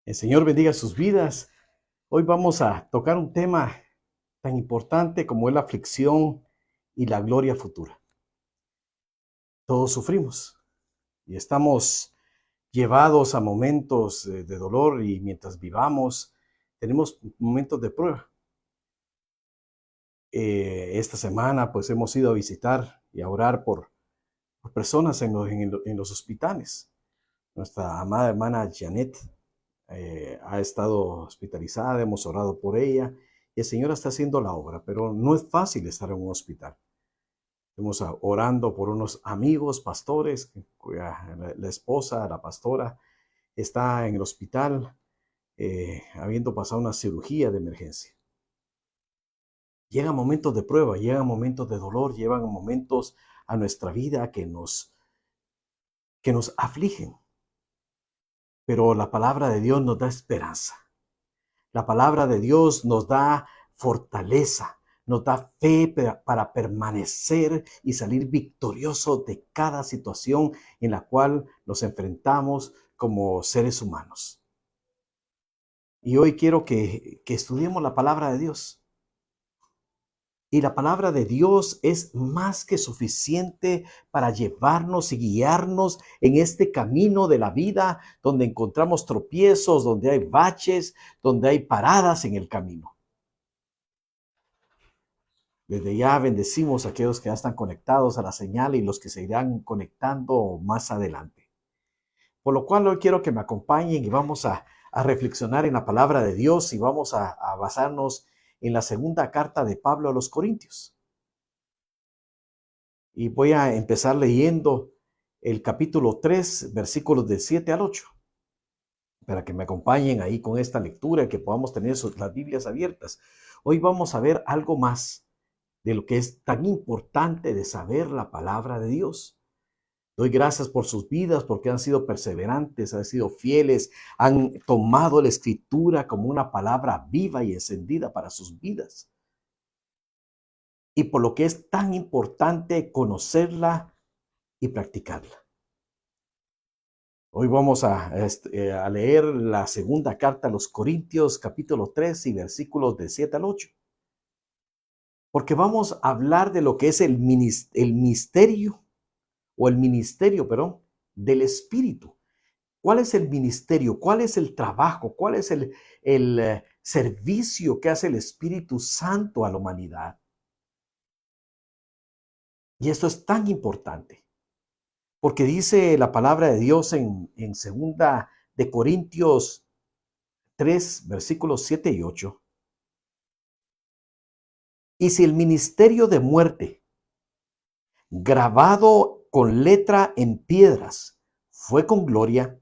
El Señor bendiga sus vidas. Hoy vamos a tocar un tema tan importante como es la aflicción y la gloria futura. Todos sufrimos y estamos llevados a momentos de dolor y mientras vivamos tenemos momentos de prueba. Esta semana pues hemos ido a visitar y a orar por personas en los hospitales. Nuestra amada hermana Janet ha estado hospitalizada, hemos orado por ella y el Señor está haciendo la obra, pero no es fácil estar en un hospital. Estamos orando por unos amigos, pastores, cuya la esposa, la pastora, está en el hospital habiendo pasado una cirugía de emergencia. Llegan momentos de prueba, llegan momentos de dolor, llegan momentos a nuestra vida que nos afligen, pero la palabra de Dios nos da esperanza. La palabra de Dios nos da fortaleza, nos da fe para permanecer y salir victoriosos de cada situación en la cual nos enfrentamos como seres humanos. Y hoy quiero que estudiemos la palabra de Dios. Y la palabra de Dios es más que suficiente para llevarnos y guiarnos en este camino de la vida donde encontramos tropiezos, donde hay baches, donde hay paradas en el camino. Desde ya bendecimos a aquellos que ya están conectados a la señal y los que se irán conectando más adelante. Por lo cual hoy quiero que me acompañen y vamos a reflexionar en la palabra de Dios y vamos a basarnos en la segunda carta de Pablo a los Corintios. Y voy a empezar leyendo el capítulo 3, versículos del 7 al 8, para que me acompañen ahí con esta lectura, que podamos tener las Biblias abiertas. Hoy vamos a ver algo más de lo que es tan importante de saber la palabra de Dios. Doy gracias por sus vidas, porque han sido perseverantes, han sido fieles, han tomado la escritura como una palabra viva y encendida para sus vidas. Y por lo que es tan importante conocerla y practicarla. Hoy vamos a leer la segunda carta a los Corintios, capítulo 3 y versículos de 7 al 8. Porque vamos a hablar de lo que es el ministerio del Espíritu. ¿Cuál es el ministerio? ¿Cuál es el trabajo? ¿Cuál es el servicio que hace el Espíritu Santo a la humanidad? Y esto es tan importante, porque dice la palabra de Dios en segunda de Corintios 3, versículos 7 y 8. Y si el ministerio de muerte, grabado con letra en piedras, fue con gloria,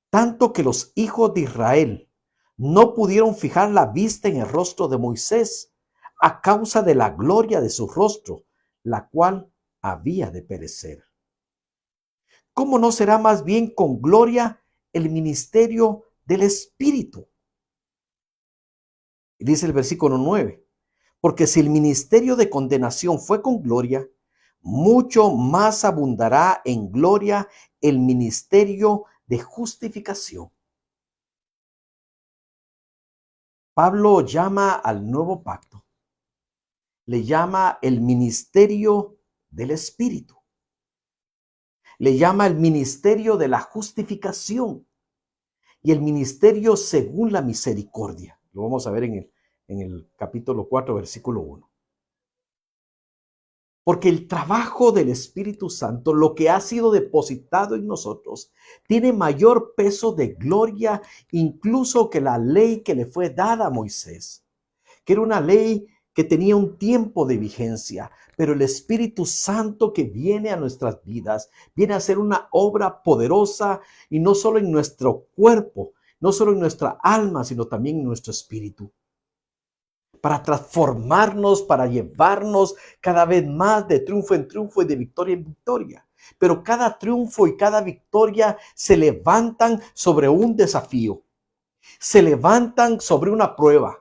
tanto que los hijos de Israel no pudieron fijar la vista en el rostro de Moisés a causa de la gloria de su rostro, la cual había de perecer. ¿Cómo no será más bien con gloria el ministerio del Espíritu? Y dice el versículo 9, porque si el ministerio de condenación fue con gloria, mucho más abundará en gloria el ministerio de justificación. Pablo llama al nuevo pacto, le llama el ministerio del Espíritu, le llama el ministerio de la justificación y el ministerio según la misericordia. Lo vamos a ver en el capítulo 4, versículo 1. Porque el trabajo del Espíritu Santo, lo que ha sido depositado en nosotros, tiene mayor peso de gloria incluso que la ley que le fue dada a Moisés, que era una ley que tenía un tiempo de vigencia, pero el Espíritu Santo que viene a nuestras vidas, viene a hacer una obra poderosa y no solo en nuestro cuerpo, no solo en nuestra alma, sino también en nuestro espíritu, para transformarnos, para llevarnos cada vez más de triunfo en triunfo y de victoria en victoria. Pero cada triunfo y cada victoria se levantan sobre un desafío, se levantan sobre una prueba.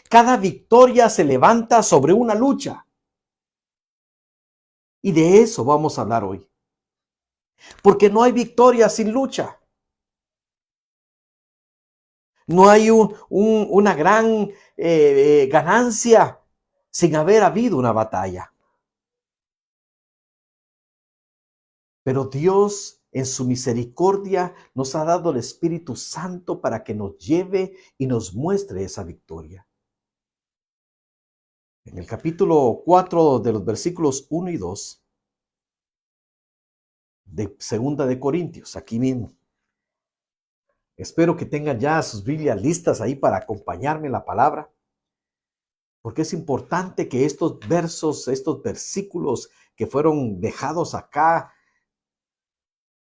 Cada victoria se levanta sobre una lucha. Y de eso vamos a hablar hoy. Porque no hay victoria sin lucha. No hay una gran ganancia sin haber habido una batalla. Pero Dios en su misericordia nos ha dado el Espíritu Santo para que nos lleve y nos muestre esa victoria. En el capítulo 4 de los versículos 1 y 2 de Segunda de Corintios, aquí mismo. Espero que tengan ya sus Biblias listas ahí para acompañarme en la palabra, porque es importante que estos versos, estos versículos que fueron dejados acá,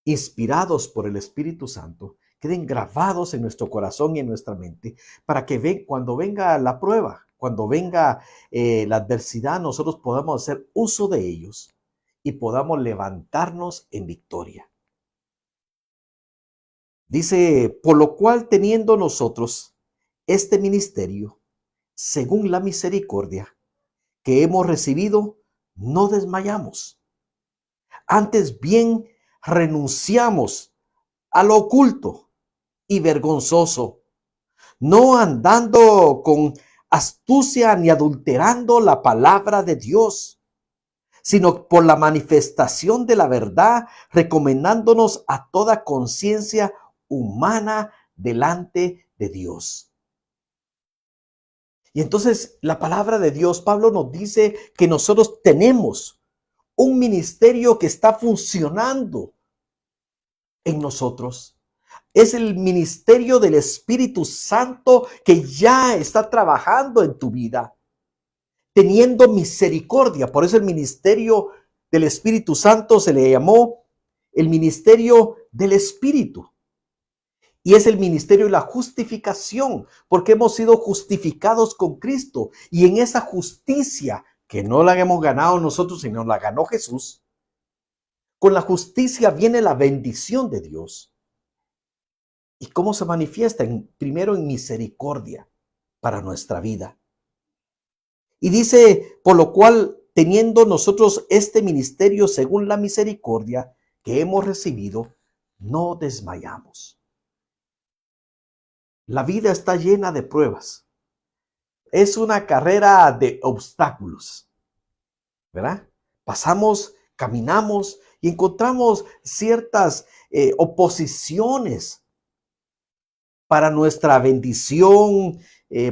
inspirados por el Espíritu Santo, queden grabados en nuestro corazón y en nuestra mente, para que cuando venga la prueba, cuando venga la adversidad, nosotros podamos hacer uso de ellos y podamos levantarnos en victoria. Dice, por lo cual teniendo nosotros este ministerio, según la misericordia que hemos recibido, no desmayamos. Antes bien, renunciamos a lo oculto y vergonzoso, no andando con astucia ni adulterando la palabra de Dios, sino por la manifestación de la verdad, recomendándonos a toda conciencia humana delante de Dios. Y entonces la palabra de Dios, Pablo nos dice que nosotros tenemos un ministerio que está funcionando en nosotros. Es el ministerio del Espíritu Santo que ya está trabajando en tu vida, teniendo misericordia. Por eso el ministerio del Espíritu Santo se le llamó el ministerio del Espíritu. Y es el ministerio de la justificación, porque hemos sido justificados con Cristo. Y en esa justicia, que no la hemos ganado nosotros, sino la ganó Jesús, con la justicia viene la bendición de Dios. ¿Y cómo se manifiesta? Primero en misericordia para nuestra vida. Y dice, por lo cual, teniendo nosotros este ministerio según la misericordia que hemos recibido, no desmayamos. La vida está llena de pruebas. Es una carrera de obstáculos, ¿verdad? Pasamos, caminamos y encontramos ciertas oposiciones para nuestra bendición,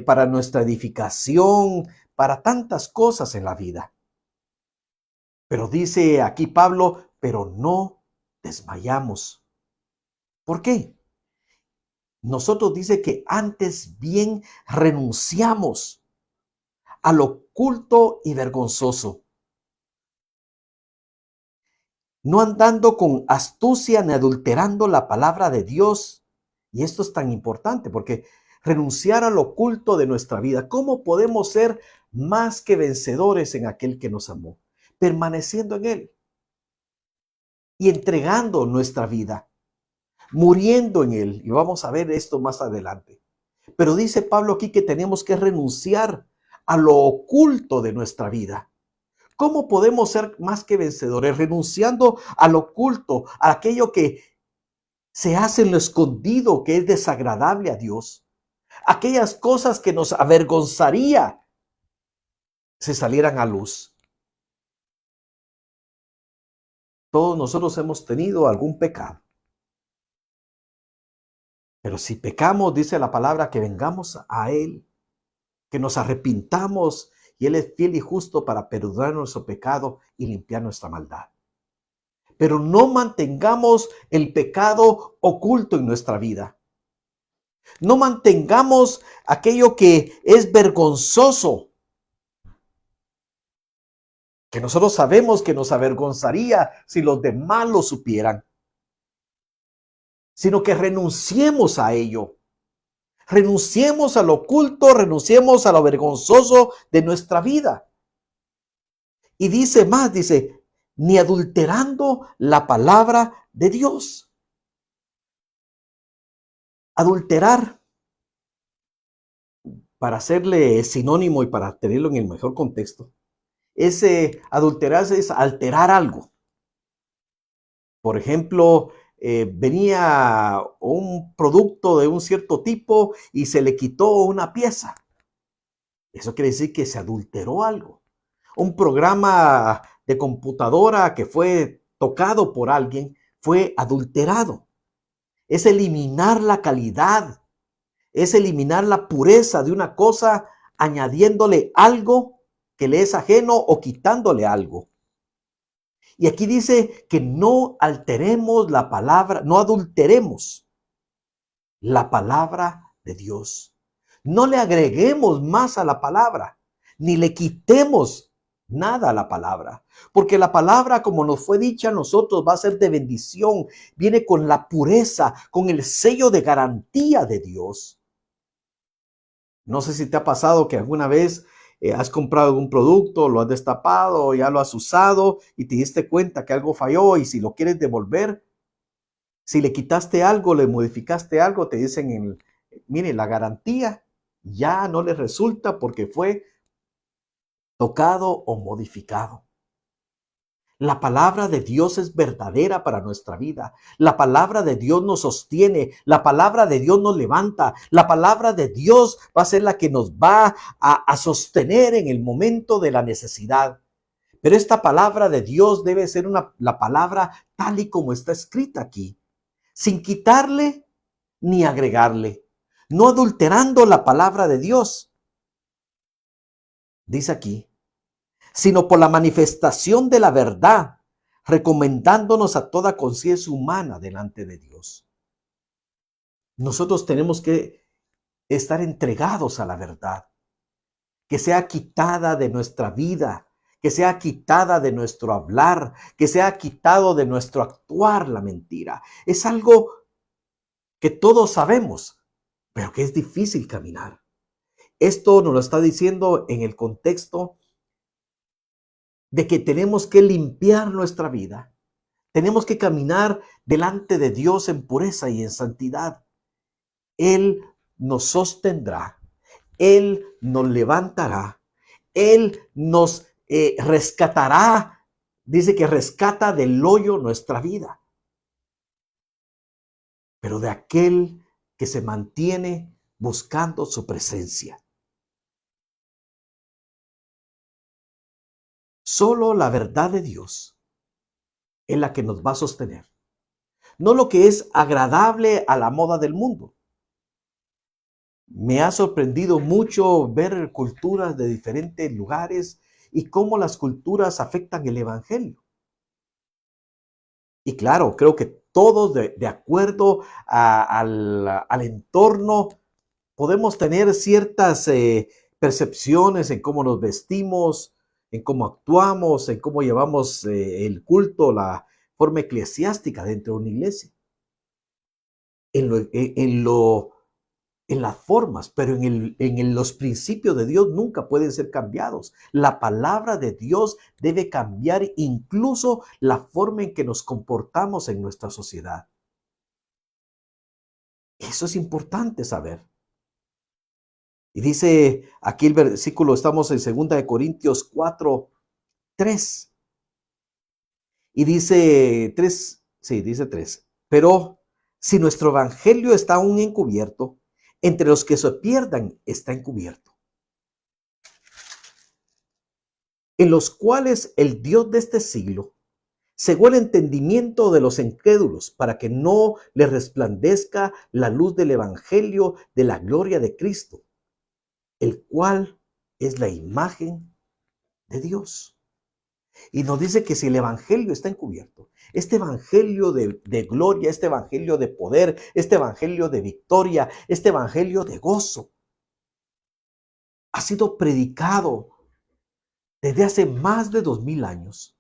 para nuestra edificación, para tantas cosas en la vida. Pero dice aquí Pablo, pero no desmayamos. ¿Por qué? Nosotros dice que antes bien renunciamos a lo oculto y vergonzoso, no andando con astucia ni adulterando la palabra de Dios. Y esto es tan importante porque renunciar a lo oculto de nuestra vida. ¿Cómo podemos ser más que vencedores en aquel que nos amó? Permaneciendo en Él y entregando nuestra vida, muriendo en Él. Y vamos a ver esto más adelante. Pero dice Pablo aquí que tenemos que renunciar a lo oculto de nuestra vida. ¿Cómo podemos ser más que vencedores? Renunciando a lo oculto, a aquello que se hace en lo escondido, que es desagradable a Dios. Aquellas cosas que nos avergonzaría si salieran a luz. Todos nosotros hemos tenido algún pecado. Pero si pecamos, dice la palabra, que vengamos a Él, que nos arrepintamos, y Él es fiel y justo para perdonar nuestro pecado y limpiar nuestra maldad. Pero no mantengamos el pecado oculto en nuestra vida. No mantengamos aquello que es vergonzoso, que nosotros sabemos que nos avergonzaría si los demás lo supieran, sino que renunciemos a ello. Renunciemos a lo oculto, renunciemos a lo vergonzoso de nuestra vida. Y dice más, dice, ni adulterando la palabra de Dios. Adulterar, para hacerle sinónimo y para tenerlo en el mejor contexto, adulterarse es alterar algo. Por ejemplo, venía un producto de un cierto tipo y se le quitó una pieza. Eso quiere decir que se adulteró algo. Un programa de computadora que fue tocado por alguien fue adulterado. Es eliminar la calidad, es eliminar la pureza de una cosa añadiéndole algo que le es ajeno o quitándole algo. Y aquí dice que no alteremos la palabra, no adulteremos la palabra de Dios. No le agreguemos más a la palabra, ni le quitemos nada a la palabra, porque la palabra, como nos fue dicha a nosotros, va a ser de bendición, viene con la pureza, con el sello de garantía de Dios. No sé si te ha pasado que alguna vez has comprado algún producto, lo has destapado, ya lo has usado y te diste cuenta que algo falló, y si lo quieres devolver, si le quitaste algo, le modificaste algo, te dicen, mire, la garantía ya no le resulta porque fue tocado o modificado. La palabra de Dios es verdadera para nuestra vida. La palabra de Dios nos sostiene. La palabra de Dios nos levanta. La palabra de Dios va a ser la que nos va a sostener en el momento de la necesidad. Pero esta palabra de Dios debe ser la palabra tal y como está escrita aquí, sin quitarle ni agregarle, no adulterando la palabra de Dios. Dice aquí, sino por la manifestación de la verdad, recomendándonos a toda conciencia humana delante de Dios. Nosotros tenemos que estar entregados a la verdad, que sea quitada de nuestra vida, que sea quitada de nuestro hablar, que sea quitado de nuestro actuar la mentira. Es algo que todos sabemos, pero que es difícil caminar. Esto nos lo está diciendo en el contexto de que tenemos que limpiar nuestra vida. Tenemos que caminar delante de Dios en pureza y en santidad. Él nos sostendrá. Él nos levantará. Él nos rescatará. Dice que rescata del hoyo nuestra vida. Pero de aquel que se mantiene buscando su presencia. Solo la verdad de Dios es la que nos va a sostener. No lo que es agradable a la moda del mundo. Me ha sorprendido mucho ver culturas de diferentes lugares y cómo las culturas afectan el evangelio. Y claro, creo que todos de acuerdo al entorno podemos tener ciertas percepciones en cómo nos vestimos, en cómo actuamos, en cómo llevamos el culto, la forma eclesiástica dentro de una iglesia. En las formas, pero en los principios de Dios nunca pueden ser cambiados. La palabra de Dios debe cambiar incluso la forma en que nos comportamos en nuestra sociedad. Eso es importante saber. Y dice aquí el versículo, estamos en 2 Corintios 4, 3. Y dice 3, sí, dice 3. Pero si nuestro evangelio está aún encubierto, entre los que se pierdan está encubierto, en los cuales el Dios de este siglo cegó el entendimiento de los incrédulos para que no les resplandezca la luz del evangelio de la gloria de Cristo, el cual es la imagen de Dios. Y nos dice que si el evangelio está encubierto, este evangelio de gloria, este evangelio de poder, este evangelio de victoria, este evangelio de gozo, ha sido predicado desde hace más de 2000 años.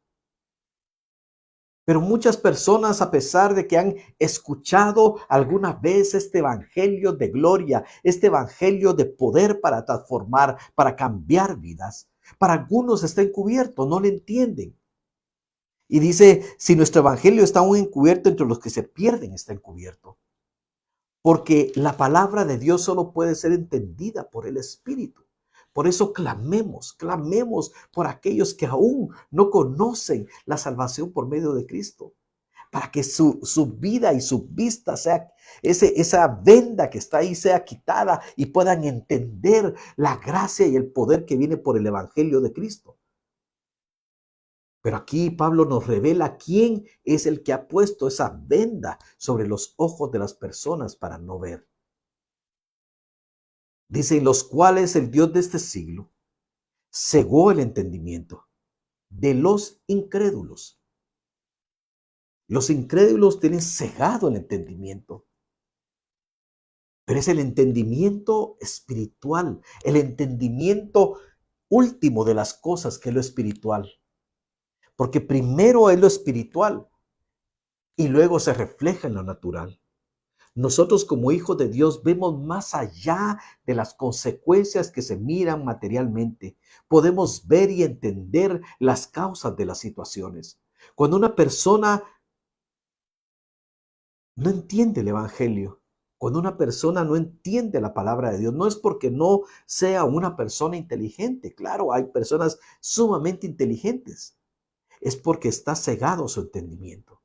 Pero muchas personas, a pesar de que han escuchado alguna vez este evangelio de gloria, este evangelio de poder para transformar, para cambiar vidas, para algunos está encubierto, no lo entienden. Y dice, si nuestro evangelio está aún encubierto, entre los que se pierden está encubierto. Porque la palabra de Dios solo puede ser entendida por el Espíritu. Por eso clamemos por aquellos que aún no conocen la salvación por medio de Cristo. para que su vida y su vista sea, esa venda que está ahí sea quitada y puedan entender la gracia y el poder que viene por el Evangelio de Cristo. Pero aquí Pablo nos revela quién es el que ha puesto esa venda sobre los ojos de las personas para no ver. Dice, en los cuales el Dios de este siglo cegó el entendimiento de los incrédulos. Los incrédulos tienen cegado el entendimiento, pero es el entendimiento espiritual, el entendimiento último de las cosas que es lo espiritual. Porque primero es lo espiritual y luego se refleja en lo natural. Nosotros como hijos de Dios vemos más allá de las consecuencias que se miran materialmente. Podemos ver y entender las causas de las situaciones. Cuando una persona no entiende el Evangelio, cuando una persona no entiende la palabra de Dios, no es porque no sea una persona inteligente. Claro, hay personas sumamente inteligentes. Es porque está cegado su entendimiento.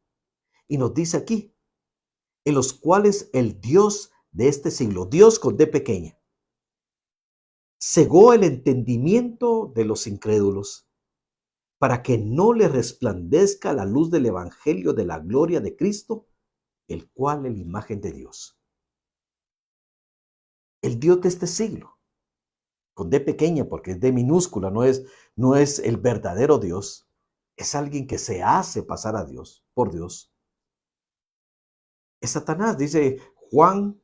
Y nos dice aquí, en los cuales el Dios de este siglo, Dios con D pequeña, cegó el entendimiento de los incrédulos para que no le resplandezca la luz del Evangelio de la gloria de Cristo, el cual es la imagen de Dios. El Dios de este siglo, con D pequeña porque es D minúscula, no es el verdadero Dios, es alguien que se hace pasar a Dios, por Dios. Es Satanás, dice Juan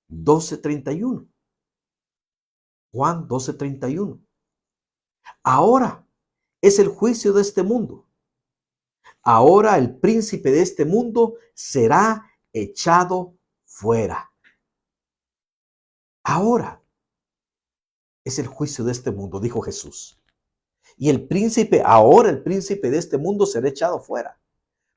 12:31. Juan 12:31. Ahora es el juicio de este mundo. Ahora el príncipe de este mundo será echado fuera. Ahora es el juicio de este mundo, dijo Jesús. Y ahora el príncipe de este mundo será echado fuera.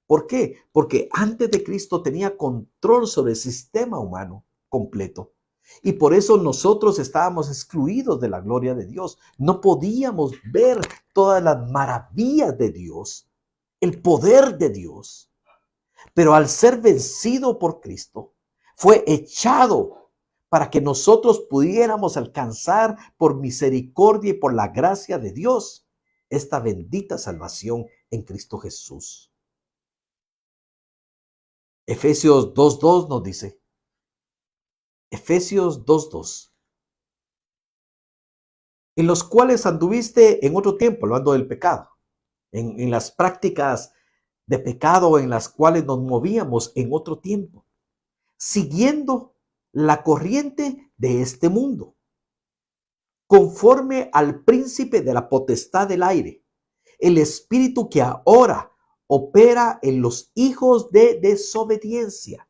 ¿Por qué? Porque antes de Cristo tenía control sobre el sistema humano completo. Y por eso nosotros estábamos excluidos de la gloria de Dios. No podíamos ver todas las maravillas de Dios, el poder de Dios. Pero al ser vencido por Cristo, fue echado para que nosotros pudiéramos alcanzar por misericordia y por la gracia de Dios esta bendita salvación en Cristo Jesús. Efesios 2:2 nos dice, Efesios 2:2, en los cuales anduviste en otro tiempo, hablando del pecado, en las prácticas de pecado en las cuales nos movíamos en otro tiempo, siguiendo la corriente de este mundo, conforme al príncipe de la potestad del aire, el espíritu que ahora opera en los hijos de desobediencia.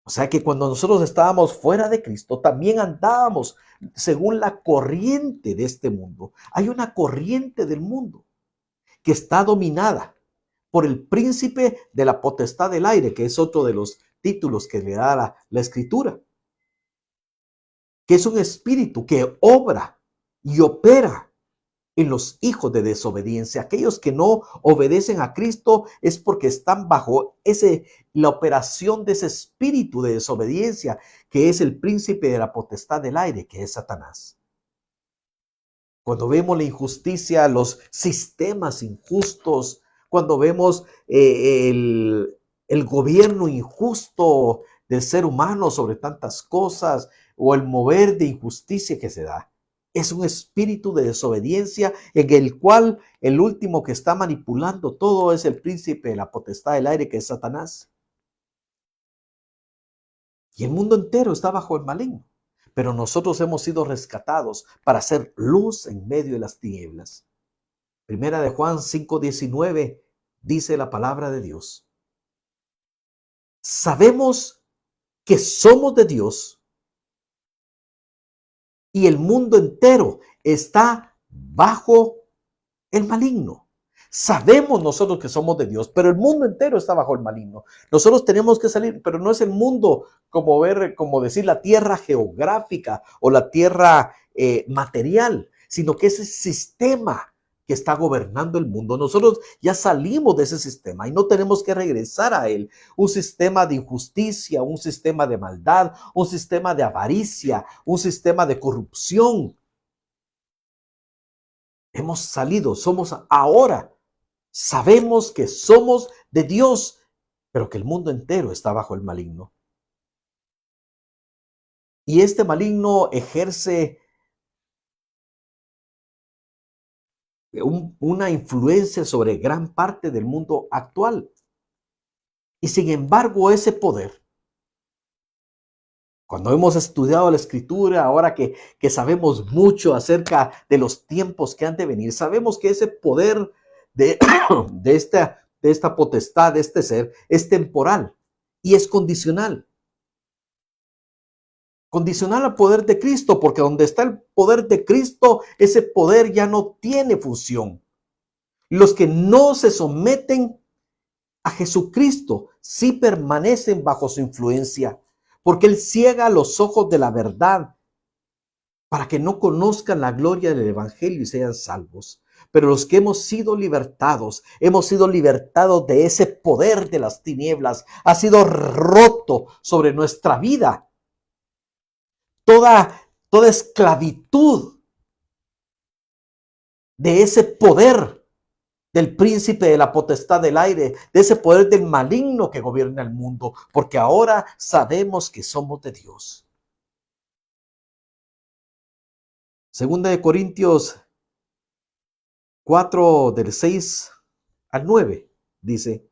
O sea que cuando nosotros estábamos fuera de Cristo, también andábamos según la corriente de este mundo. Hay una corriente del mundo que está dominada por el príncipe de la potestad del aire, que es otro de los títulos que le da la Escritura, que es un espíritu que obra y opera en los hijos de desobediencia. Aquellos que no obedecen a Cristo es porque están bajo la operación de ese espíritu de desobediencia, que es el príncipe de la potestad del aire, que es Satanás. Cuando vemos la injusticia, los sistemas injustos, cuando vemos el gobierno injusto del ser humano sobre tantas cosas, o el mover de injusticia que se da, es un espíritu de desobediencia en el cual el último que está manipulando todo es el príncipe de la potestad del aire, que es Satanás. Y el mundo entero está bajo el maligno. Pero nosotros hemos sido rescatados para hacer luz en medio de las tinieblas. Primera de Juan 5:19 dice la palabra de Dios. Sabemos que somos de Dios y el mundo entero está bajo el maligno. Sabemos nosotros que somos de Dios, pero el mundo entero está bajo el maligno. Nosotros tenemos que salir, pero no es el mundo como decir la tierra geográfica o la tierra material, sino que es el sistema que está gobernando el mundo. Nosotros ya salimos de ese sistema y no tenemos que regresar a él. Un sistema de injusticia, un sistema de maldad, un sistema de avaricia, un sistema de corrupción. Hemos salido, somos ahora, sabemos que somos de Dios, pero que el mundo entero está bajo el maligno. Y este maligno ejerce una influencia sobre gran parte del mundo actual. Y sin embargo, ese poder, cuando hemos estudiado la Escritura, ahora que sabemos mucho acerca de los tiempos que han de venir, sabemos que ese poder de, de esta potestad, de este ser, es temporal y es condicional. Condicional al poder de Cristo, porque donde está el poder de Cristo, ese poder ya no tiene función. Los que no se someten a Jesucristo sí permanecen bajo su influencia, porque Él ciega los ojos de la verdad para que no conozcan la gloria del Evangelio y sean salvos. Pero los que hemos sido libertados de ese poder de las tinieblas, ha sido roto sobre nuestra vida. Toda esclavitud de ese poder del príncipe de la potestad del aire, de ese poder del maligno que gobierna el mundo, porque ahora sabemos que somos de Dios. Segunda de Corintios 4, del 6 al 9, dice: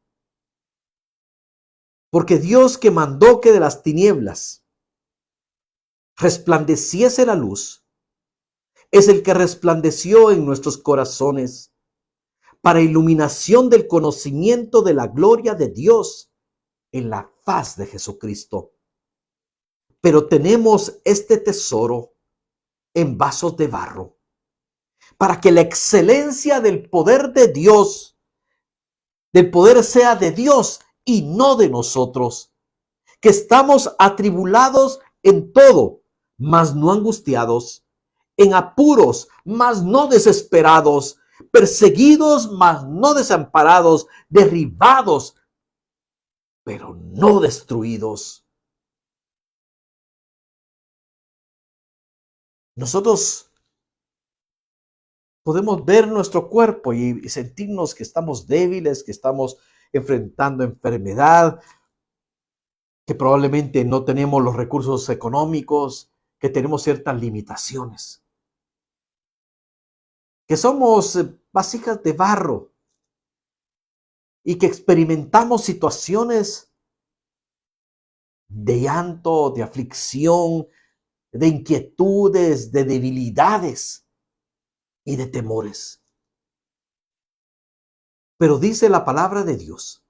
porque Dios, que mandó que de las tinieblas resplandeciese la luz, es el que resplandeció en nuestros corazones para iluminación del conocimiento de la gloria de Dios en la faz de Jesucristo. Pero tenemos este tesoro en vasos de barro, para que la excelencia del poder de Dios, del poder sea de Dios y no de nosotros, que estamos atribulados en todo, mas no angustiados, en apuros, mas no desesperados, perseguidos, mas no desamparados, derribados, pero no destruidos. Nosotros podemos ver nuestro cuerpo y sentirnos que estamos débiles, que estamos enfrentando enfermedad, que probablemente no tenemos los recursos económicos, que tenemos ciertas limitaciones, que somos vasijas de barro y que experimentamos situaciones de llanto, de aflicción, de inquietudes, de debilidades y de temores. Pero dice la palabra de Dios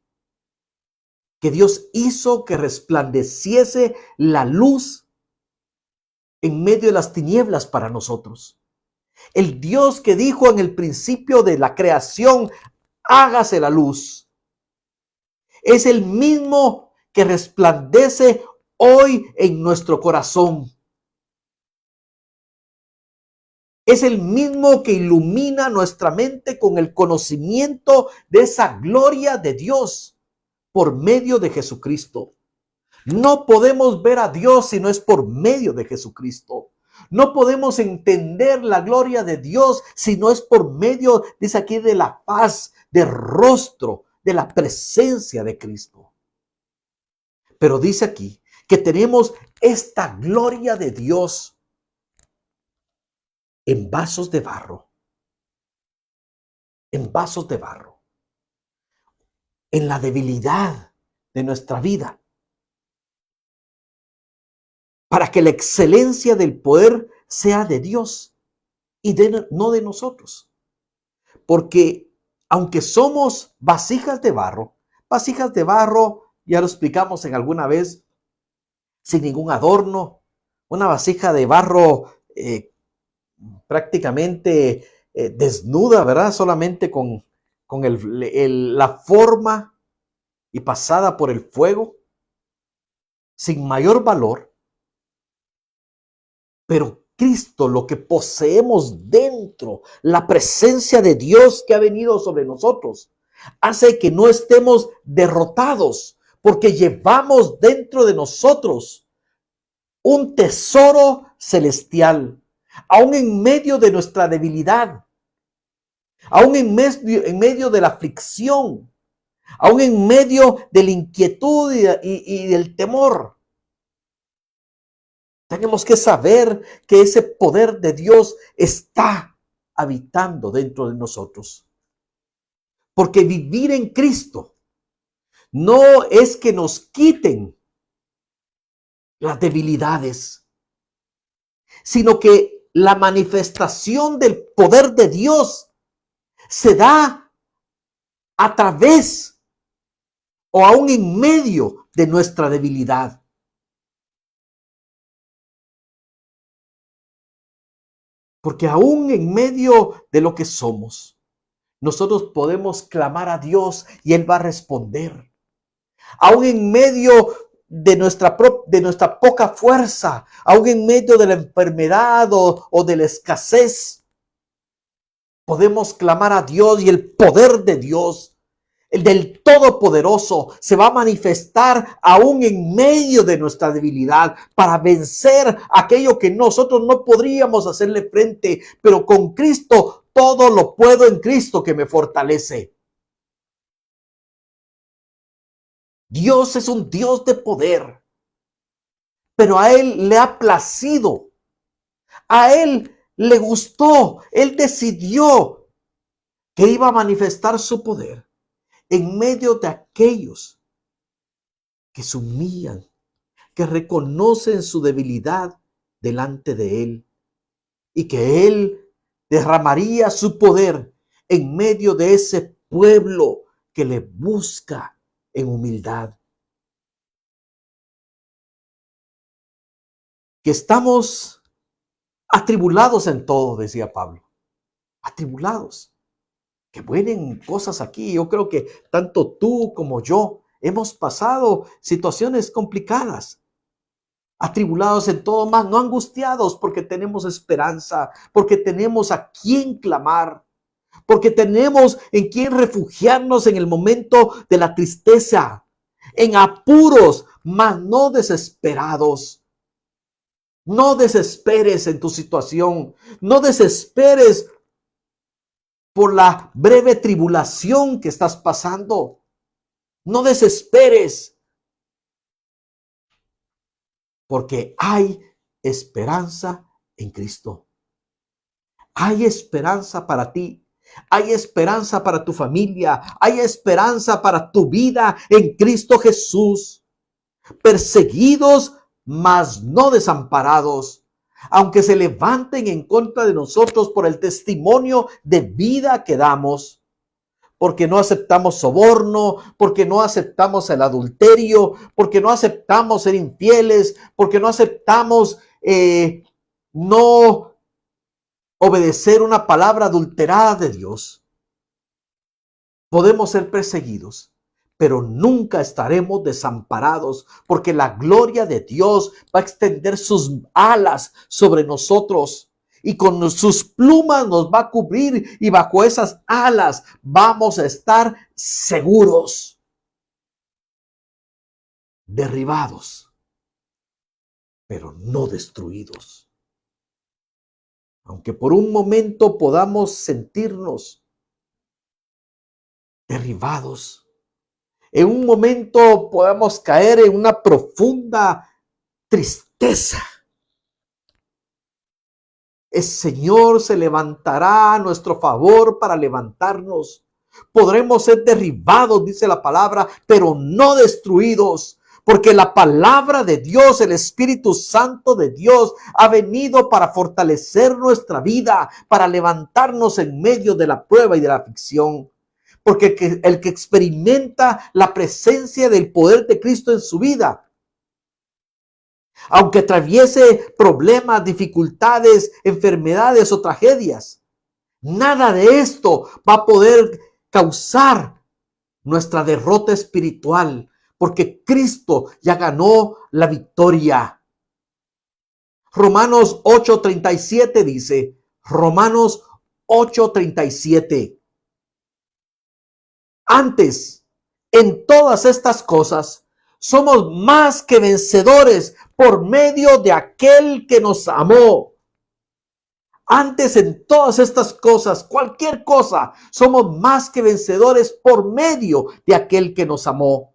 que Dios hizo que resplandeciese la luz en medio de las tinieblas para nosotros. El Dios que dijo en el principio de la creación: hágase la luz, es el mismo que resplandece hoy en nuestro corazón. Es el mismo que ilumina nuestra mente con el conocimiento de esa gloria de Dios por medio de Jesucristo. No podemos ver a Dios si no es por medio de Jesucristo. No podemos entender la gloria de Dios si no es por medio, dice aquí, de la paz, del rostro, de la presencia de Cristo. Pero dice aquí que tenemos esta gloria de Dios en vasos de barro, en vasos de barro, en la debilidad de nuestra vida, para que la excelencia del poder sea de Dios y no de nosotros. Porque aunque somos vasijas de barro, ya lo explicamos en alguna vez, sin ningún adorno, una vasija de barro prácticamente desnuda, ¿verdad? Solamente con la forma y pasada por el fuego, sin mayor valor, pero Cristo, lo que poseemos dentro, la presencia de Dios que ha venido sobre nosotros, hace que no estemos derrotados, porque llevamos dentro de nosotros un tesoro celestial, aún en medio de nuestra debilidad, aún en medio de la aflicción, aún en medio de la inquietud y del temor. Tenemos que saber que ese poder de Dios está habitando dentro de nosotros. Porque vivir en Cristo no es que nos quiten las debilidades, sino que la manifestación del poder de Dios se da a través o aún en medio de nuestra debilidad. Porque aún en medio de lo que somos, nosotros podemos clamar a Dios y Él va a responder. Aún en medio de nuestra poca fuerza, aún en medio de la enfermedad o de la escasez, podemos clamar a Dios y el poder de Dios, el del Todopoderoso, se va a manifestar aún en medio de nuestra debilidad para vencer aquello que nosotros no podríamos hacerle frente, pero con Cristo todo lo puedo en Cristo que me fortalece. Dios es un Dios de poder, pero a Él le ha placido, a Él le gustó, Él decidió que iba a manifestar su poder en medio de aquellos que se humillan, que reconocen su debilidad delante de Él y que Él derramaría su poder en medio de ese pueblo que le busca en humildad. Que estamos atribulados en todo, decía Pablo. Atribulados. Que vienen cosas aquí. Yo creo que tanto tú como yo hemos pasado situaciones complicadas. Atribulados en todo, más no angustiados, porque tenemos esperanza, porque tenemos a quien clamar, porque tenemos en quien refugiarnos en el momento de la tristeza, en apuros, mas no desesperados. No desesperes en tu situación, no desesperes por la breve tribulación que estás pasando. No desesperes, porque hay esperanza en Cristo. Hay esperanza para ti. Hay esperanza para tu familia. Hay esperanza para tu vida en Cristo Jesús. Perseguidos, mas no desamparados. Aunque se levanten en contra de nosotros por el testimonio de vida que damos. Porque no aceptamos soborno, porque no aceptamos el adulterio, porque no aceptamos ser infieles, porque no aceptamos no obedecer una palabra adulterada de Dios. Podemos ser perseguidos, pero nunca estaremos desamparados, porque la gloria de Dios va a extender sus alas sobre nosotros y con sus plumas nos va a cubrir, y bajo esas alas vamos a estar seguros, derribados, pero no destruidos. Aunque por un momento podamos sentirnos derribados, en un momento podamos caer en una profunda tristeza, el Señor se levantará a nuestro favor para levantarnos. Podremos ser derribados, dice la palabra, pero no destruidos, porque la palabra de Dios, el Espíritu Santo de Dios, ha venido para fortalecer nuestra vida, para levantarnos en medio de la prueba y de la aflicción. Porque el que experimenta la presencia del poder de Cristo en su vida, aunque atraviese problemas, dificultades, enfermedades o tragedias, nada de esto va a poder causar nuestra derrota espiritual, porque Cristo ya ganó la victoria. Romanos 8:37 dice, Romanos 8:37. Antes, en todas estas cosas, somos más que vencedores por medio de aquel que nos amó. Antes, en todas estas cosas, cualquier cosa, somos más que vencedores por medio de aquel que nos amó.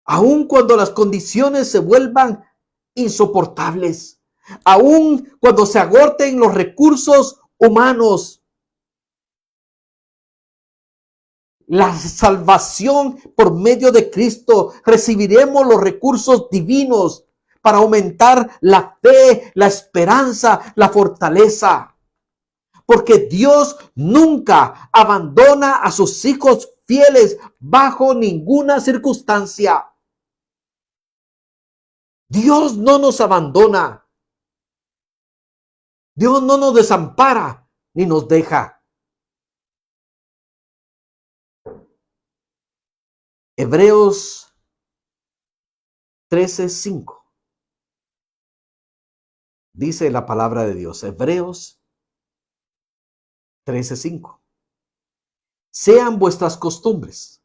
Aun cuando las condiciones se vuelvan insoportables, aun cuando se agoten los recursos humanos, la salvación por medio de Cristo, recibiremos los recursos divinos para aumentar la fe, la esperanza, la fortaleza. Porque Dios nunca abandona a sus hijos fieles bajo ninguna circunstancia. Dios no nos abandona. Dios no nos desampara ni nos deja. Hebreos 13:5. Dice la palabra de Dios. Hebreos 13:5. Sean vuestras costumbres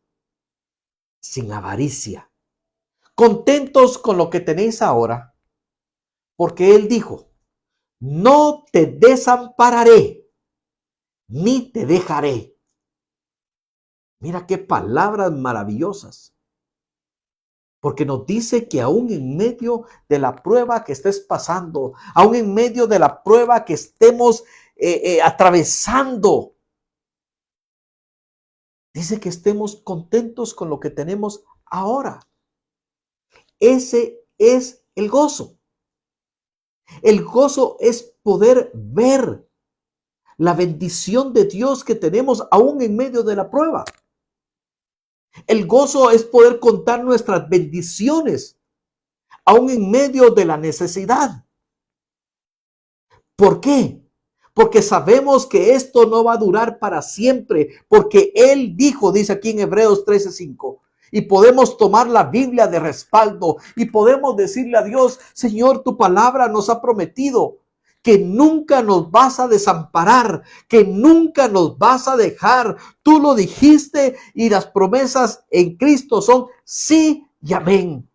sin avaricia, contentos con lo que tenéis ahora, porque Él dijo, no te desampararé, ni te dejaré. Mira qué palabras maravillosas. Porque nos dice que aún en medio de la prueba que estés pasando, aún en medio de la prueba que estemos atravesando, dice que estemos contentos con lo que tenemos ahora. Ese es el gozo. El gozo es poder ver la bendición de Dios que tenemos aún en medio de la prueba. El gozo es poder contar nuestras bendiciones aún en medio de la necesidad. ¿Por qué? Porque sabemos que esto no va a durar para siempre, porque Él dijo, dice aquí en Hebreos 13:5, y podemos tomar la Biblia de respaldo y podemos decirle a Dios, Señor, tu palabra nos ha prometido que nunca nos vas a desamparar, que nunca nos vas a dejar. Tú lo dijiste y las promesas en Cristo son sí y amén.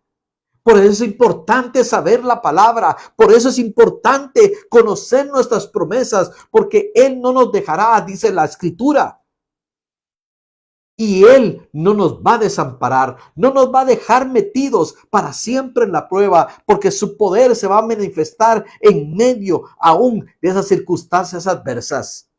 Por eso es importante saber la palabra, por eso es importante conocer nuestras promesas, porque Él no nos dejará, dice la Escritura. Y Él no nos va a desamparar, no nos va a dejar metidos para siempre en la prueba, porque su poder se va a manifestar en medio aún de esas circunstancias adversas.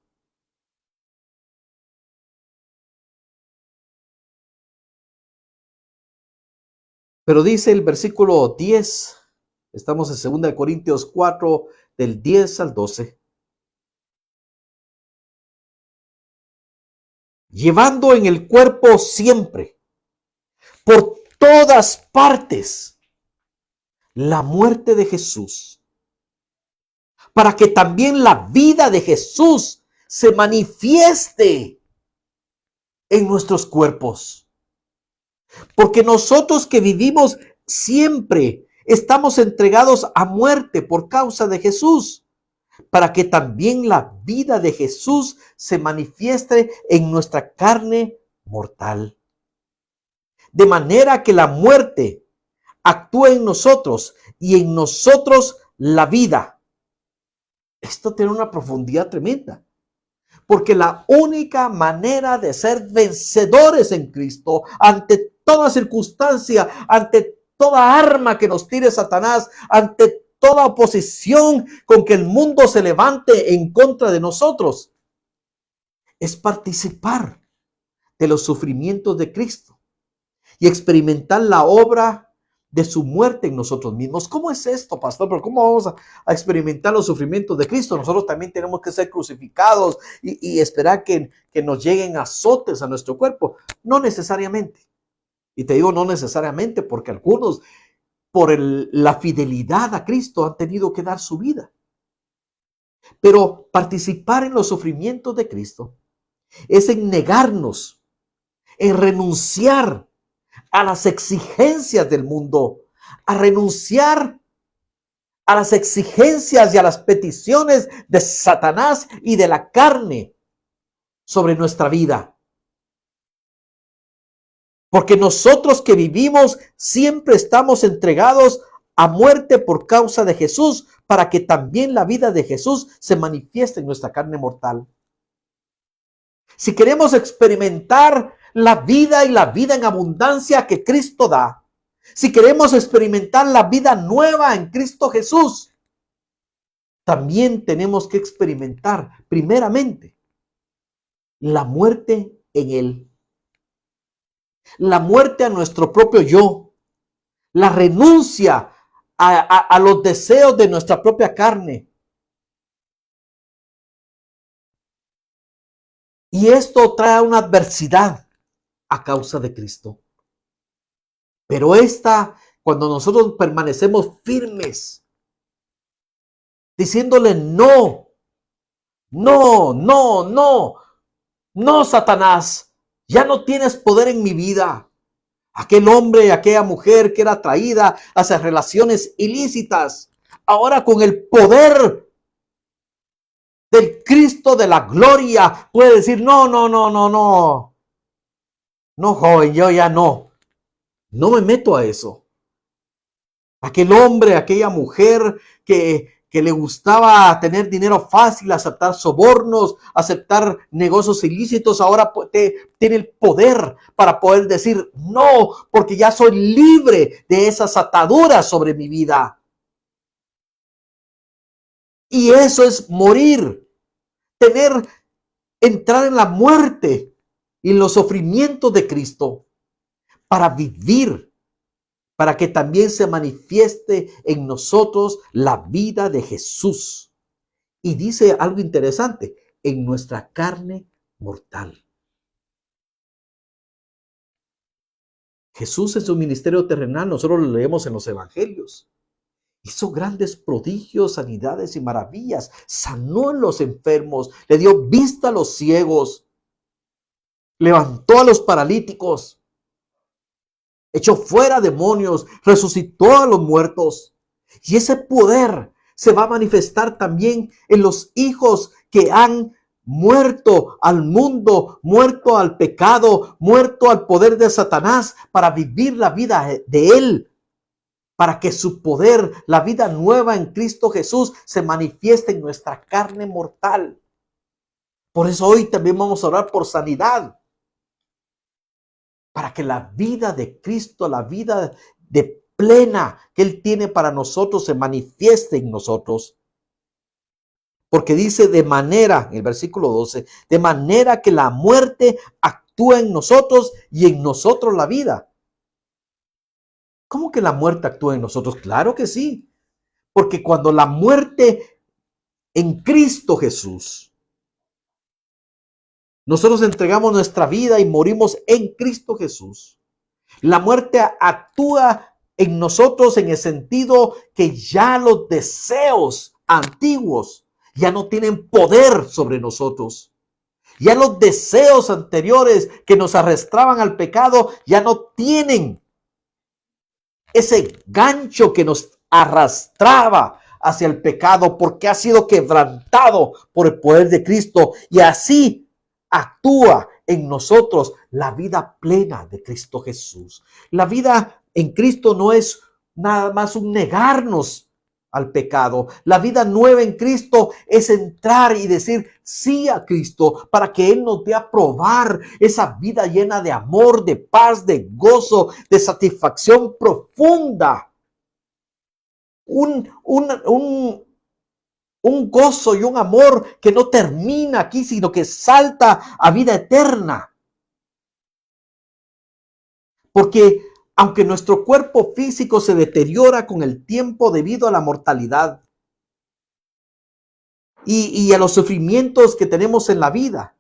Pero dice el versículo 10, estamos en 2 Corintios 4, del 10 al 12. Llevando en el cuerpo siempre, por todas partes, la muerte de Jesús, para que también la vida de Jesús se manifieste en nuestros cuerpos. Porque nosotros que vivimos siempre estamos entregados a muerte por causa de Jesús, para que también la vida de Jesús se manifieste en nuestra carne mortal. De manera que la muerte actúa en nosotros y en nosotros la vida. Esto tiene una profundidad tremenda. Porque la única manera de ser vencedores en Cristo ante toda circunstancia, ante toda arma que nos tire Satanás, ante toda oposición con que el mundo se levante en contra de nosotros, es participar de los sufrimientos de Cristo y experimentar la obra de su muerte en nosotros mismos. ¿Cómo es esto, pastor? ¿Pero cómo vamos a experimentar los sufrimientos de Cristo? Nosotros también tenemos que ser crucificados y esperar que nos lleguen azotes a nuestro cuerpo. No necesariamente. Y te digo no necesariamente porque algunos, por la fidelidad a Cristo, han tenido que dar su vida. Pero participar en los sufrimientos de Cristo es en negarnos, en renunciar a las exigencias del mundo, a renunciar a las exigencias y a las peticiones de Satanás y de la carne sobre nuestra vida. Porque nosotros que vivimos siempre estamos entregados a muerte por causa de Jesús, para que también la vida de Jesús se manifieste en nuestra carne mortal. Si queremos experimentar la vida y la vida en abundancia que Cristo da, si queremos experimentar la vida nueva en Cristo Jesús, también tenemos que experimentar primeramente la muerte en Él. La muerte a nuestro propio yo, la renuncia a los deseos de nuestra propia carne. Y esto trae una adversidad a causa de Cristo. Pero cuando nosotros permanecemos firmes, diciéndole no, no, no, no, no, Satanás, ya no tienes poder en mi vida. Aquel hombre, aquella mujer que era atraída hacia relaciones ilícitas, ahora con el poder del Cristo de la gloria, puede decir, no, no, no, no, no. No, joven, yo ya no me meto a eso. Aquel hombre, aquella mujer que le gustaba tener dinero fácil, aceptar sobornos, aceptar negocios ilícitos, ahora tiene el poder para poder decir no, porque ya soy libre de esas ataduras sobre mi vida. Y eso es morir, entrar en la muerte y en los sufrimientos de Cristo para vivir, para que también se manifieste en nosotros la vida de Jesús. Y dice algo interesante, en nuestra carne mortal. Jesús en su ministerio terrenal, nosotros lo leemos en los evangelios, hizo grandes prodigios, sanidades y maravillas, sanó a los enfermos, le dio vista a los ciegos, levantó a los paralíticos, echó fuera demonios, resucitó a los muertos. Y ese poder se va a manifestar también en los hijos que han muerto al mundo, muerto al pecado, muerto al poder de Satanás, para vivir la vida de Él, para que su poder, la vida nueva en Cristo Jesús, se manifieste en nuestra carne mortal. Por eso hoy también vamos a orar por sanidad, para que la vida de Cristo, la vida de plena que Él tiene para nosotros, se manifieste en nosotros. Porque dice en el versículo 12, de manera que la muerte actúa en nosotros y en nosotros la vida. ¿Cómo que la muerte actúa en nosotros? Claro que sí. Porque cuando la muerte en Cristo Jesús, nosotros entregamos nuestra vida y morimos en Cristo Jesús, la muerte actúa en nosotros en el sentido que ya los deseos antiguos ya no tienen poder sobre nosotros. Ya los deseos anteriores que nos arrastraban al pecado ya no tienen ese gancho que nos arrastraba hacia el pecado, porque ha sido quebrantado por el poder de Cristo, y así actúa en nosotros la vida plena de Cristo Jesús. La vida en Cristo no es nada más un negarnos al pecado. La vida nueva en Cristo es entrar y decir sí a Cristo, para que Él nos dé a probar esa vida llena de amor, de paz, de gozo, de satisfacción profunda. Un gozo y un amor que no termina aquí, sino que salta a vida eterna. Porque aunque nuestro cuerpo físico se deteriora con el tiempo debido a la mortalidad y a los sufrimientos que tenemos en la vida,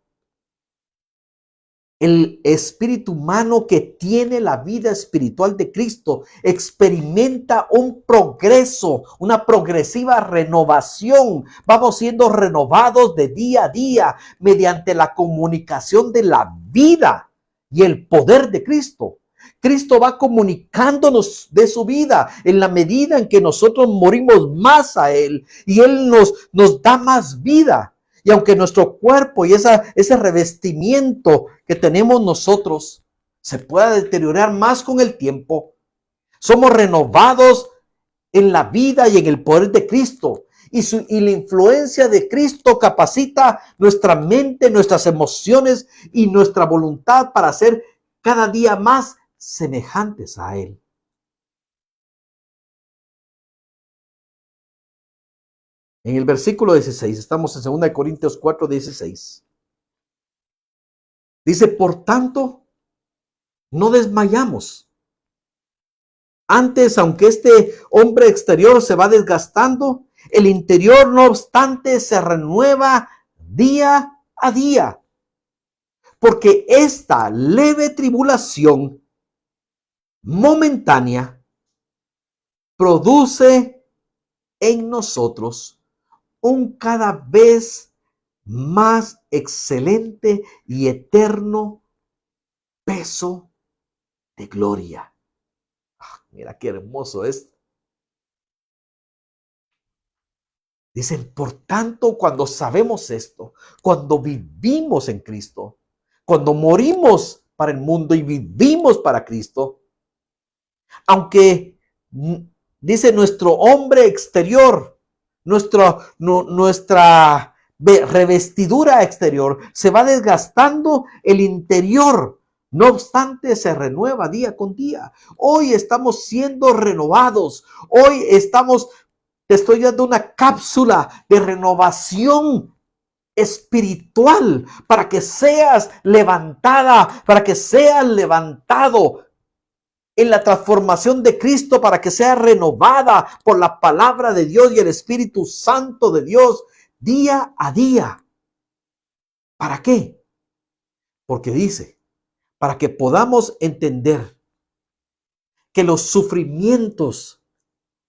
el espíritu humano que tiene la vida espiritual de Cristo experimenta un progreso, una progresiva renovación. Vamos siendo renovados de día a día mediante la comunicación de la vida y el poder de Cristo. Cristo va comunicándonos de su vida en la medida en que nosotros morimos más a Él y Él nos da más vida. Y aunque nuestro cuerpo y ese revestimiento que tenemos nosotros se pueda deteriorar más con el tiempo, somos renovados en la vida y en el poder de Cristo. Y la influencia de Cristo capacita nuestra mente, nuestras emociones y nuestra voluntad para ser cada día más semejantes a Él. En el versículo 16, estamos en 2 Corintios 4, 16. Dice, por tanto, no desmayamos. Antes, aunque este hombre exterior se va desgastando, el interior, no obstante, se renueva día a día. Porque esta leve tribulación momentánea produce en nosotros un cada vez más excelente y eterno peso de gloria. Mira qué hermoso es. Dicen, por tanto, cuando sabemos esto, cuando vivimos en Cristo, cuando morimos para el mundo y vivimos para Cristo, aunque dice nuestro hombre exterior, nuestra revestidura exterior se va desgastando, el interior, no obstante, se renueva día con día. Hoy estamos siendo renovados. Hoy te estoy dando una cápsula de renovación espiritual para que seas levantada, para que seas levantado en la transformación de Cristo, para que sea renovada por la palabra de Dios y el Espíritu Santo de Dios día a día. ¿Para qué? Porque dice, para que podamos entender que los sufrimientos,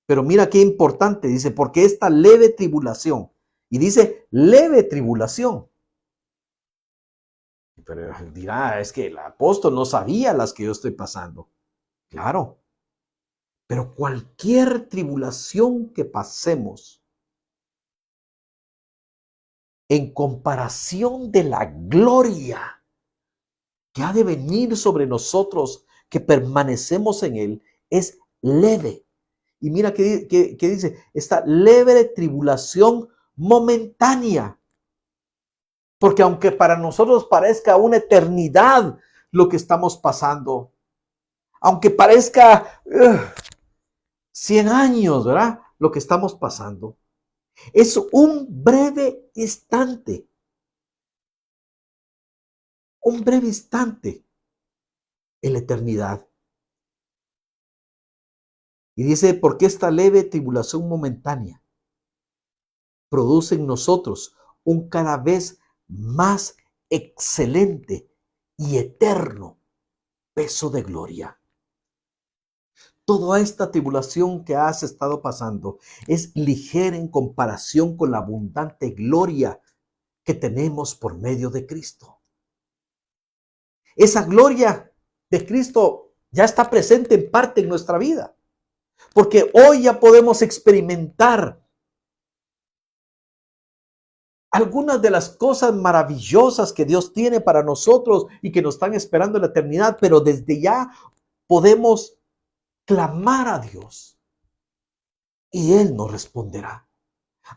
pero mira qué importante, dice, porque esta leve tribulación, y dice leve tribulación. Pero dirá, es que el apóstol no sabía las que yo estoy pasando. Claro, pero cualquier tribulación que pasemos en comparación de la gloria que ha de venir sobre nosotros, que permanecemos en Él, es leve. Y mira que dice, esta leve tribulación momentánea. Porque aunque para nosotros parezca una eternidad lo que estamos pasando, aunque parezca 100 años, ¿verdad? Lo que estamos pasando, es un breve instante en la eternidad. Y dice, porque esta leve tribulación momentánea produce en nosotros un cada vez más excelente y eterno peso de gloria. Toda esta tribulación que has estado pasando es ligera en comparación con la abundante gloria que tenemos por medio de Cristo. Esa gloria de Cristo ya está presente en parte en nuestra vida, porque hoy ya podemos experimentar algunas de las cosas maravillosas que Dios tiene para nosotros y que nos están esperando en la eternidad, pero desde ya podemos clamar a Dios y Él nos responderá.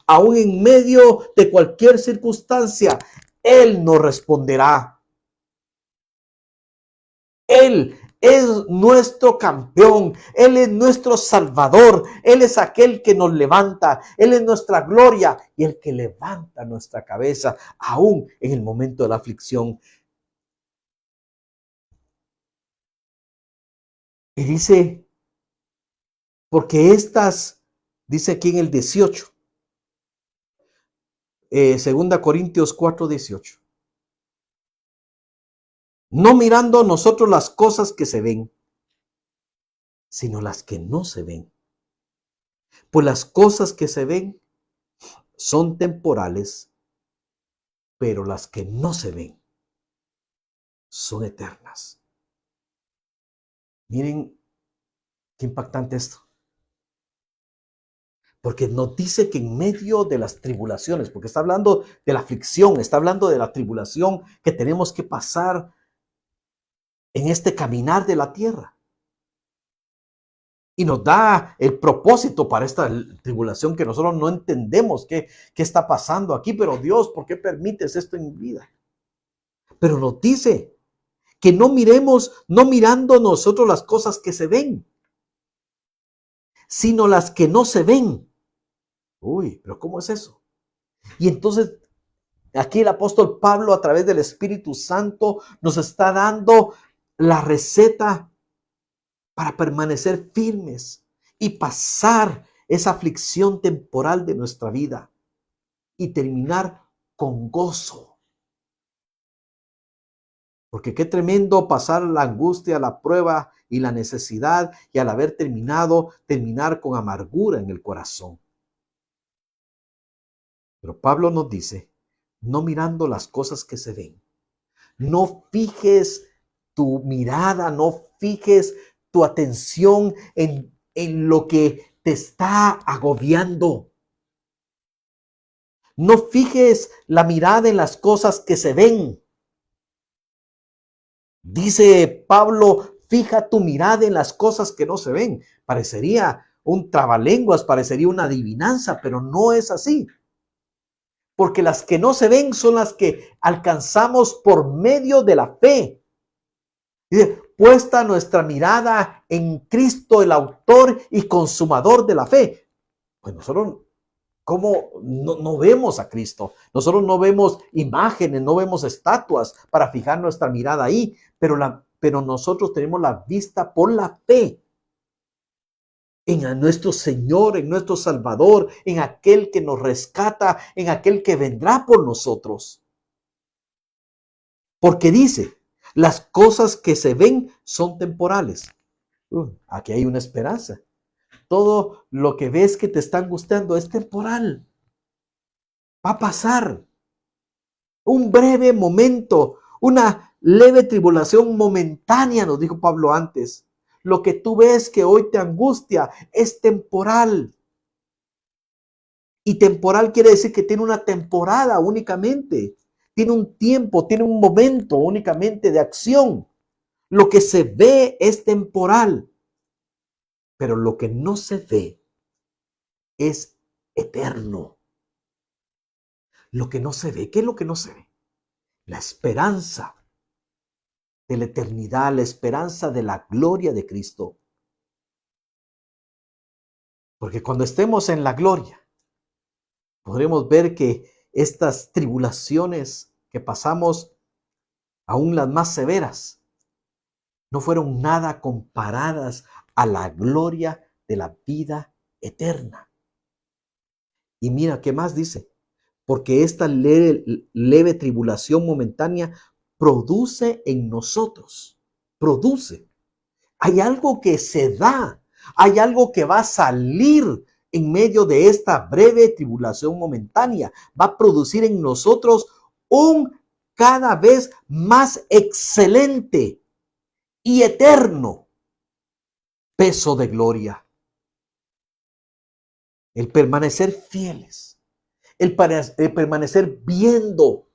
Aún en medio de cualquier circunstancia, Él nos responderá. Él es nuestro campeón, Él es nuestro salvador, Él es aquel que nos levanta, Él es nuestra gloria y el que levanta nuestra cabeza aún en el momento de la aflicción. Y dice, porque dice aquí en el 18, 2 Corintios 4, 18. No mirando nosotros las cosas que se ven, sino las que no se ven. Pues las cosas que se ven son temporales, pero las que no se ven son eternas. Miren qué impactante esto. Porque nos dice que en medio de las tribulaciones, porque está hablando de la aflicción, está hablando de la tribulación que tenemos que pasar en este caminar de la tierra. Y nos da el propósito para esta tribulación que nosotros no entendemos qué está pasando aquí. Pero Dios, ¿por qué permites esto en mi vida? Pero nos dice que no miremos, no mirando nosotros las cosas que se ven, sino las que no se ven. Uy, pero ¿cómo es eso? Y entonces aquí el apóstol Pablo, a través del Espíritu Santo, nos está dando la receta para permanecer firmes y pasar esa aflicción temporal de nuestra vida y terminar con gozo. Porque qué tremendo pasar la angustia, la prueba y la necesidad, y al haber terminado, terminar con amargura en el corazón. Pero Pablo nos dice, no mirando las cosas que se ven, no fijes tu mirada, no fijes tu atención en lo que te está agobiando. No fijes la mirada en las cosas que se ven. Dice Pablo, fija tu mirada en las cosas que no se ven. Parecería un trabalenguas, parecería una adivinanza, pero no es así. Porque las que no se ven son las que alcanzamos por medio de la fe. Dice, puesta nuestra mirada en Cristo, el autor y consumador de la fe. Pues nosotros, ¿cómo no vemos a Cristo? Nosotros no vemos imágenes, no vemos estatuas para fijar nuestra mirada ahí, pero nosotros tenemos la vista por la fe en nuestro Señor, en nuestro Salvador, en aquel que nos rescata, en aquel que vendrá por nosotros. Porque dice, las cosas que se ven son temporales. Aquí hay una esperanza. Todo lo que ves que te está angustiando es temporal. Va a pasar. Un breve momento, una leve tribulación momentánea, nos dijo Pablo antes. Lo que tú ves que hoy te angustia es temporal. Y temporal quiere decir que tiene una temporada únicamente. Tiene un tiempo, tiene un momento únicamente de acción. Lo que se ve es temporal, pero lo que no se ve es eterno. Lo que no se ve, ¿qué es lo que no se ve? La esperanza de la eternidad, la esperanza de la gloria de Cristo. Porque cuando estemos en la gloria, podremos ver que estas tribulaciones que pasamos, aún las más severas, no fueron nada comparadas a la gloria de la vida eterna. Y mira, ¿qué más dice? Porque esta leve tribulación momentánea produce en nosotros, produce. Hay algo que se da, hay algo que va a salir en medio de esta breve tribulación momentánea. Va a producir en nosotros un cada vez más excelente y eterno peso de gloria. El permanecer fieles, el permanecer viendo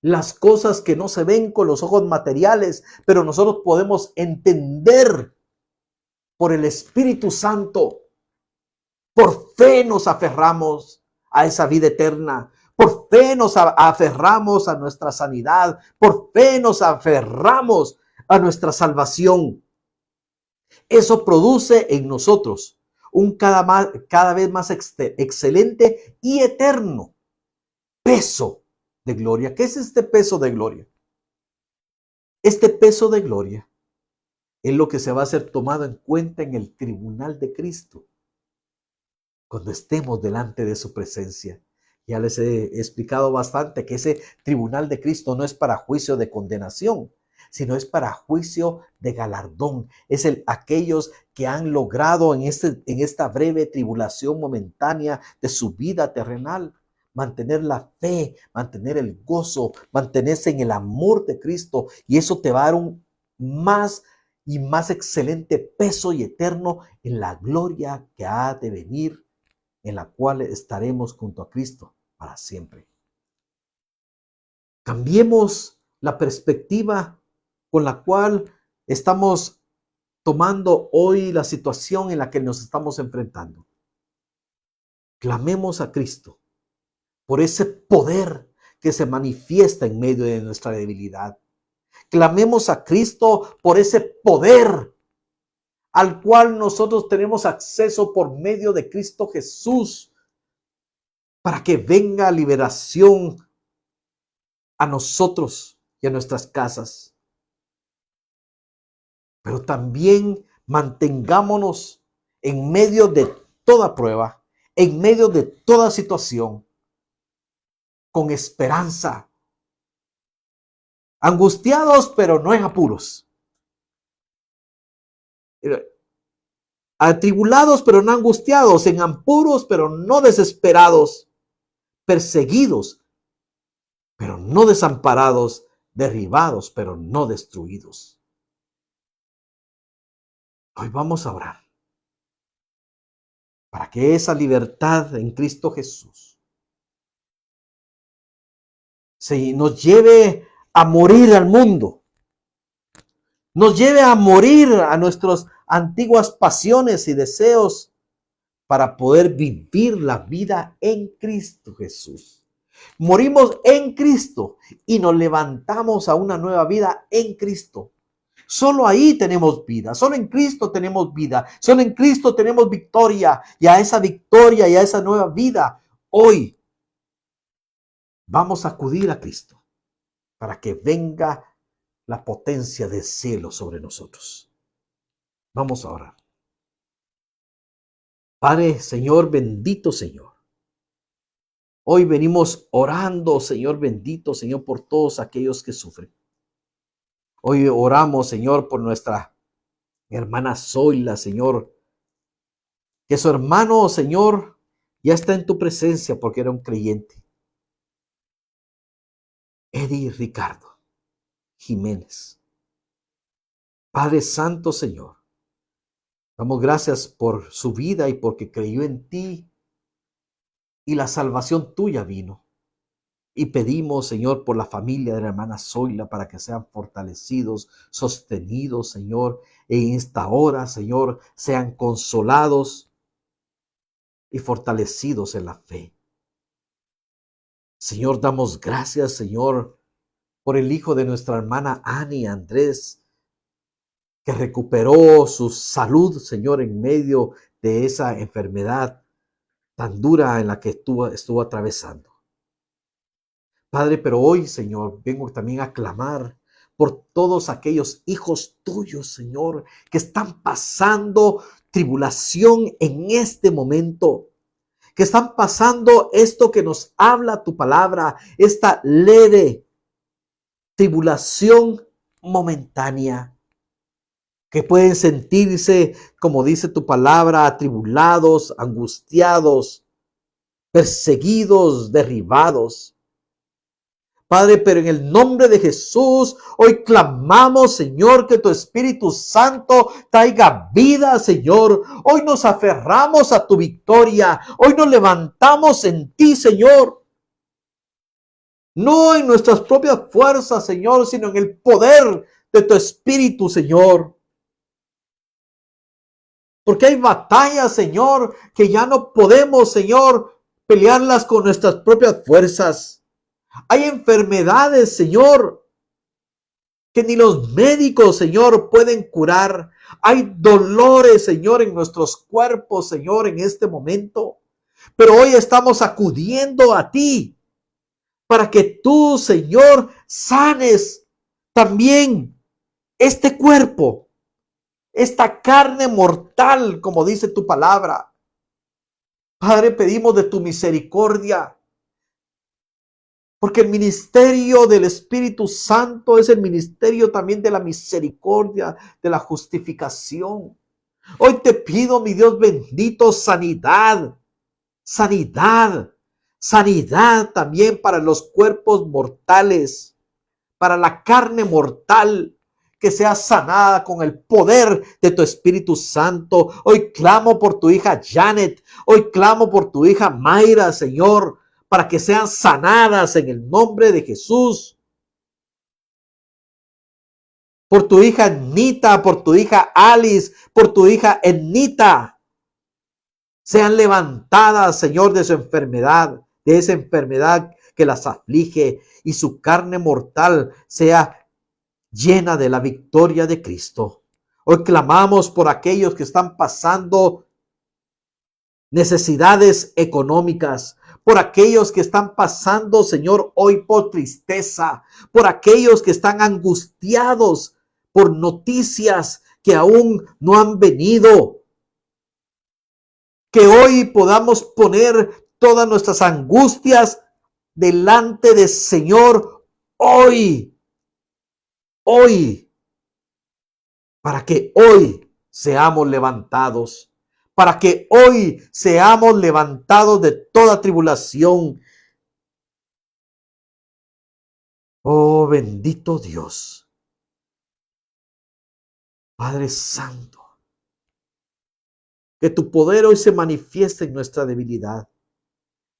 las cosas que no se ven con los ojos materiales, pero nosotros podemos entender por el Espíritu Santo. Por fe nos aferramos a esa vida eterna. Por fe nos aferramos a nuestra sanidad. Por fe nos aferramos a nuestra salvación. Eso produce en nosotros un cada vez más excelente y eterno peso de gloria. ¿Qué es este peso de gloria? Este peso de gloria es lo que se va a ser tomado en cuenta en el tribunal de Cristo cuando estemos delante de su presencia. Ya les he explicado bastante que ese tribunal de Cristo no es para juicio de condenación, sino es para juicio de galardón. Es aquellos que han logrado en esta breve tribulación momentánea de su vida terrenal mantener la fe, mantener el gozo, mantenerse en el amor de Cristo. Y eso te va a dar un más y más excelente peso y eterno en la gloria que ha de venir, en la cual estaremos junto a Cristo para siempre. Cambiemos la perspectiva con la cual estamos tomando hoy la situación en la que nos estamos enfrentando. Clamemos a Cristo por ese poder que se manifiesta en medio de nuestra debilidad. Clamemos a Cristo por ese poder al cual nosotros tenemos acceso por medio de Cristo Jesús, para que venga liberación a nosotros y a nuestras casas. Pero también mantengámonos en medio de toda prueba, en medio de toda situación, con esperanza, angustiados pero no en apuros, atribulados pero no angustiados, en apuros pero no desesperados, perseguidos pero no desamparados, derribados pero no destruidos. Hoy vamos a orar para que esa libertad en Cristo Jesús nos lleve a morir al mundo, nos lleve a morir a nuestras antiguas pasiones y deseos para poder vivir la vida en Cristo Jesús. Morimos en Cristo y nos levantamos a una nueva vida en Cristo. Solo ahí tenemos vida, solo en Cristo tenemos vida, solo en Cristo tenemos victoria, y a esa victoria y a esa nueva vida hoy vamos a acudir a Cristo para que venga la potencia del cielo sobre nosotros. Vamos a orar. Padre, Señor, bendito Señor. Hoy venimos orando, Señor bendito, Señor, por todos aquellos que sufren. Hoy oramos, Señor, por nuestra hermana Zoila, Señor, que su hermano, Señor, ya está en tu presencia porque era un creyente. Eddie Ricardo Jiménez. Padre Santo, Señor, damos gracias por su vida y porque creyó en ti y la salvación tuya vino. Y pedimos, Señor, por la familia de la hermana Zoila para que sean fortalecidos, sostenidos, Señor, en esta hora, Señor, sean consolados y fortalecidos en la fe. Señor, damos gracias, Señor, por el hijo de nuestra hermana Ani Andrés, que recuperó su salud, Señor, en medio de esa enfermedad tan dura en la que estuvo atravesando. Padre, pero hoy, Señor, vengo también a clamar por todos aquellos hijos tuyos, Señor, que están pasando tribulación en este momento, que están pasando esto que nos habla tu palabra, esta leve tribulación momentánea, que pueden sentirse, como dice tu palabra, atribulados, angustiados, perseguidos, derribados. Padre, pero en el nombre de Jesús, hoy clamamos, Señor, que tu Espíritu Santo traiga vida, Señor. Hoy nos aferramos a tu victoria. Hoy nos levantamos en ti, Señor. No en nuestras propias fuerzas, Señor, sino en el poder de tu Espíritu, Señor. Porque hay batallas, Señor, que ya no podemos, Señor, pelearlas con nuestras propias fuerzas. Hay enfermedades, Señor, que ni los médicos, Señor, pueden curar. Hay dolores, Señor, en nuestros cuerpos, Señor, en este momento. Pero hoy estamos acudiendo a ti para que tú, Señor, sanes también este cuerpo, esta carne mortal, como dice tu palabra. Padre, pedimos de tu misericordia, porque el ministerio del Espíritu Santo es el ministerio también de la misericordia, de la justificación. Hoy te pido, mi Dios bendito, sanidad, sanidad, sanidad también para los cuerpos mortales, para la carne mortal que sea sanada con el poder de tu Espíritu Santo. Hoy clamo por tu hija Janet. Hoy clamo por tu hija Mayra, Señor, para que sean sanadas en el nombre de Jesús. Por tu hija Nita, por tu hija Alice, por tu hija Enita. Sean levantadas, Señor, de su enfermedad, de esa enfermedad que las aflige, y su carne mortal sea llena de la victoria de Cristo. Hoy clamamos por aquellos que están pasando necesidades económicas, por aquellos que están pasando, Señor, hoy por tristeza, por aquellos que están angustiados por noticias que aún no han venido. Que hoy podamos poner todas nuestras angustias delante del Señor hoy, para que hoy seamos levantados, para que hoy seamos levantados de toda tribulación. Oh, bendito Dios, Padre Santo, que tu poder hoy se manifieste en nuestra debilidad,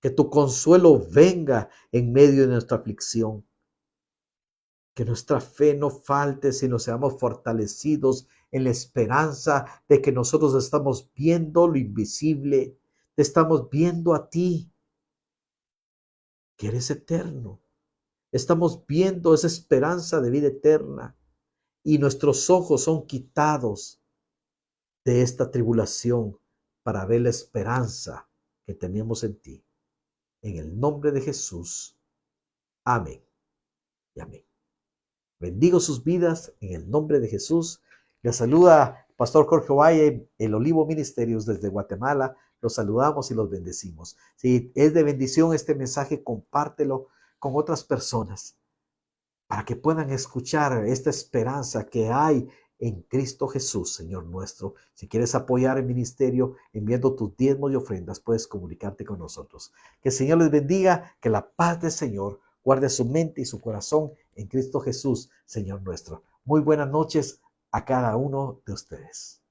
que tu consuelo venga en medio de nuestra aflicción. Que nuestra fe no falte, sino seamos fortalecidos en la esperanza de que nosotros estamos viendo lo invisible, te estamos viendo a ti, que eres eterno. Estamos viendo esa esperanza de vida eterna y nuestros ojos son quitados de esta tribulación para ver la esperanza que tenemos en ti. En el nombre de Jesús. Amén y amén. Bendigo sus vidas en el nombre de Jesús. Les saluda Pastor Jorge Valle, el Olivo Ministerios desde Guatemala. Los saludamos y los bendecimos. Si es de bendición este mensaje, compártelo con otras personas para que puedan escuchar esta esperanza que hay en Cristo Jesús, Señor nuestro. Si quieres apoyar el ministerio enviando tus diezmos y ofrendas, puedes comunicarte con nosotros. Que el Señor les bendiga, que la paz del Señor guarde su mente y su corazón en Cristo Jesús, Señor nuestro. Muy buenas noches a cada uno de ustedes.